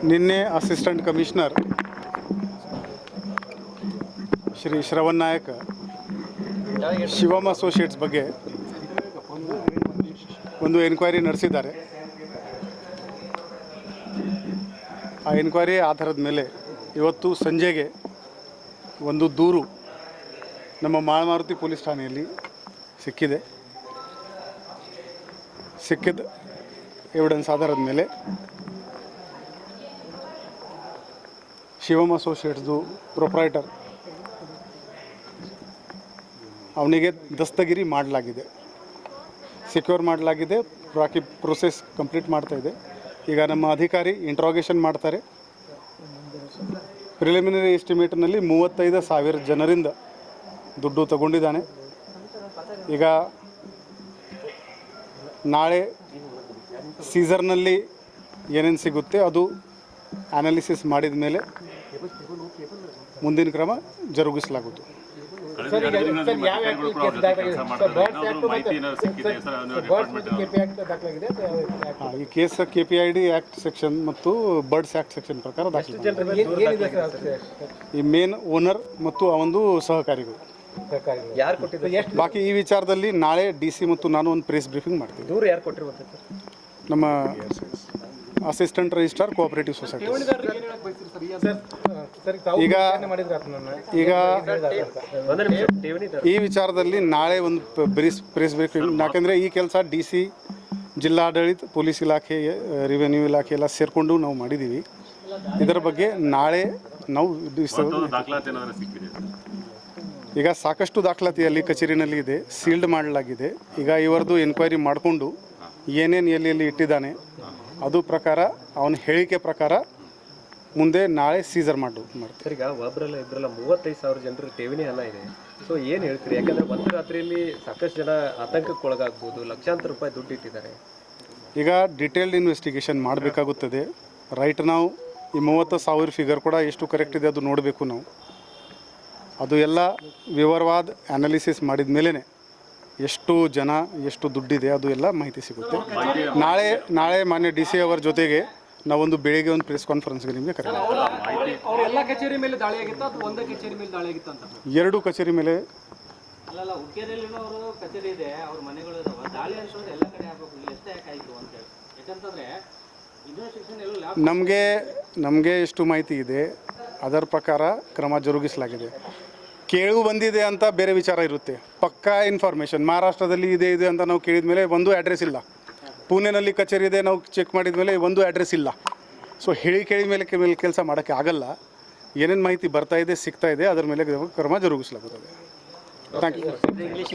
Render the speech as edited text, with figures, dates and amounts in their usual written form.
ನಿನ್ನೆ assistant commissioner Shri Shravan Nayak Shivam associates ಬಗ್ಗೆ ಒಂದು ಎನ್ಕ್ವೈರಿ ನಡೆಸಿದ್ದಾರೆ. ಆ ಎನ್ಕ್ವೈರಿ ಆಧಾರದ ಮೇಲೆ ಇವತ್ತು ಸಂಜೆಗೆ ಒಂದು ದೂರು ನಮ್ಮ ಮಾಳಮಾರುತಿ ಪೊಲೀಸ್ ಠಾಣೆಯಲ್ಲಿ ಸಿಕ್ಕಿದ ಎವಿಡೆನ್ಸ್ ಆಧಾರದ ಮೇಲೆ ಶಿವಮ್ ಅಸೋಸಿಯೇಟ್ಸ್ದು ಪ್ರೊಪ್ರೈಟರ್ ಅವನಿಗೆ ದಸ್ತಗಿರಿ ಮಾಡಲಾಗಿದೆ, ಸೆಕ್ಯೂರ್ ಮಾಡಲಾಗಿದೆ. ಬಾಕಿ ಪ್ರೊಸೆಸ್ ಕಂಪ್ಲೀಟ್ ಮಾಡ್ತಾಯಿದೆ. ಈಗ ನಮ್ಮ ಅಧಿಕಾರಿ ಇಂಟ್ರಾಗೇಷನ್ ಮಾಡ್ತಾರೆ. ಪ್ರಿಲಿಮಿನರಿ ಎಸ್ಟಿಮೇಟ್ನಲ್ಲಿ 35,000 ಜನರಿಂದ ದುಡ್ಡು ತಗೊಂಡಿದ್ದಾನೆ. ಈಗ ನಾಳೆ ಸೀಸರ್ನಲ್ಲಿ ಏನೇನು ಸಿಗುತ್ತೆ ಅದು ಅನಾಲಿಸಿಸ್ ಮಾಡಿದ ಮೇಲೆ ಮುಂದಿನ ಕ್ರಮ ಜರುಗಿಸಲಾಗುವುದು. ಈ ಕೇಸ್ KPID ಆ್ಯಕ್ಟ್ ಸೆಕ್ಷನ್ ಮತ್ತು ಬರ್ಡ್ಸ್ ಆ್ಯಕ್ಟ್ ಸೆಕ್ಷನ್ ಪ್ರಕಾರ ದಾಖಲೆ. ಈ ಮೇನ್ ಓನರ್ ಮತ್ತು ಅವನದು ಸಹಕಾರಿಗಳು. ಬಾಕಿ ಈ ವಿಚಾರದಲ್ಲಿ ನಾಳೆ DC ಮತ್ತು ನಾನು ಒಂದು ಪ್ರೆಸ್ ಬ್ರೀಫಿಂಗ್ ಮಾಡ್ತೀನಿ. ದೂರ ಯಾರು ಕೊಟ್ಟಿರ್ಬೋದು? ನಮ್ಮ ಅಸಿಸ್ಟೆಂಟ್ ರಿಜಿಸ್ಟ್ರಾರ್ ಕೋಆಪರೇಟಿವ್ ಸೊಸೈಟಿ. ಈಗ ಈ ವಿಚಾರದಲ್ಲಿ ನಾಳೆ ಒಂದು ಪ್ರೆಸ್ ಬ್ರೀಫಿಂಗ್, ಯಾಕೆಂದರೆ ಈ ಕೆಲಸ DC, ಜಿಲ್ಲಾಡಳಿತ, ಪೊಲೀಸ್ ಇಲಾಖೆ, ರೆವಿನ್ಯೂ ಇಲಾಖೆ ಎಲ್ಲ ಸೇರಿಕೊಂಡು ನಾವು ಮಾಡಿದ್ದೀವಿ. ಇದರ ಬಗ್ಗೆ ನಾಳೆ ನಾವು ಈಗ ಸಾಕಷ್ಟು ದಾಖಲಾತಿಯಲ್ಲಿ ಕಚೇರಿನಲ್ಲಿ ಇದೆ, ಸೀಲ್ಡ್ ಮಾಡಲಾಗಿದೆ. ಈಗ ಇವರದು ಎನ್ಕ್ವೈರಿ ಮಾಡಿಕೊಂಡು ಏನೇನು ಎಲ್ಲಿ ಇಟ್ಟಿದ್ದಾನೆ ಅದು ಪ್ರಕಾರ ಅವನ ಹೇಳಿಕೆ ಪ್ರಕಾರ ಮುಂದೆ ನಾಳೆ ಸೀಸರ್ ಮಾಡ್ತಾರೆ. ಈಗ ಒಬ್ಬರಲ್ಲ ಇಬ್ಬರಲ್ಲ 35,000 ಜನರು ಠೇವಣಿ ಹಣ ಇದೆ. ಸೊ ಏನು ಹೇಳ್ತೀರಿ? ಯಾಕಂದರೆ ಒಂದು ರಾತ್ರಿಯಲ್ಲಿ ಸಾಕಷ್ಟು ಜನ ಆತಂಕಕ್ಕೊಳಗಾಗ್ಬೋದು, ಲಕ್ಷಾಂತರ ರೂಪಾಯಿ ದುಡ್ಡು ಇಟ್ಟಿದ್ದಾರೆ. ಈಗ ಡಿಟೇಲ್ಡ್ ಇನ್ವೆಸ್ಟಿಗೇಷನ್ ಮಾಡಬೇಕಾಗುತ್ತದೆ. ರೈಟ್ ನಾವು ಈ 30,000 ಫಿಗರ್ ಕೂಡ ಎಷ್ಟು ಕರೆಕ್ಟ್ ಇದೆ ಅದು ನೋಡಬೇಕು ನಾವು. ಅದು ಎಲ್ಲ ವಿವರವಾದ ಅನಾಲಿಸಿಸ್ ಮಾಡಿದ ಮೇಲೇ ಎಷ್ಟು ಜನ ಎಷ್ಟು ದುಡ್ಡಿದೆ ಅದು ಎಲ್ಲ ಮಾಹಿತಿ ಸಿಗುತ್ತೆ. ನಾಳೆ ಮಾನ್ಯ DC ಅವರ ಜೊತೆಗೆ ನಾವೊಂದು ಬೆಳಿಗ್ಗೆ ಒಂದು ಪ್ರೆಸ್ ಕಾನ್ಫರೆನ್ಸ್ಗೆ ನಿಮಗೆ ಕರೆ ಎರಡು ಕಚೇರಿ ಮೇಲೆ ನಮಗೆ ಎಷ್ಟು ಮಾಹಿತಿ ಇದೆ ಅದರ ಪ್ರಕಾರ ಕ್ರಮ ಜರುಗಿಸಲಾಗಿದೆ. ಕೇಳು ಬಂದಿದೆ ಅಂತ ಬೇರೆ ವಿಚಾರ ಇರುತ್ತೆ. ಪಕ್ಕಾ ಇನ್ಫಾರ್ಮೇಷನ್ ಮಹಾರಾಷ್ಟ್ರದಲ್ಲಿ ಇದೆ ಅಂತ ನಾವು ಕೇಳಿದ ಮೇಲೆ ಒಂದು ಅಡ್ರೆಸ್ ಇಲ್ಲ. ಪುಣೆನಲ್ಲಿ ಕಚೇರಿ ಇದೆ ನಾವು ಚೆಕ್ ಮಾಡಿದ ಮೇಲೆ ಒಂದು ಅಡ್ರೆಸ್ ಇಲ್ಲ. ಸೊ ಕೇಳಿ ಮೇಲೆ ಕೆಲಸ ಮಾಡೋಕ್ಕೆ ಆಗಲ್ಲ. ಏನೇನು ಮಾಹಿತಿ ಬರ್ತಾ ಇದೆ ಸಿಗ್ತಾ ಇದೆ ಅದರ ಮೇಲೆ ಕ್ರಮ ಜರುಗಿಸಲಾಗುತ್ತದೆ. Thank you.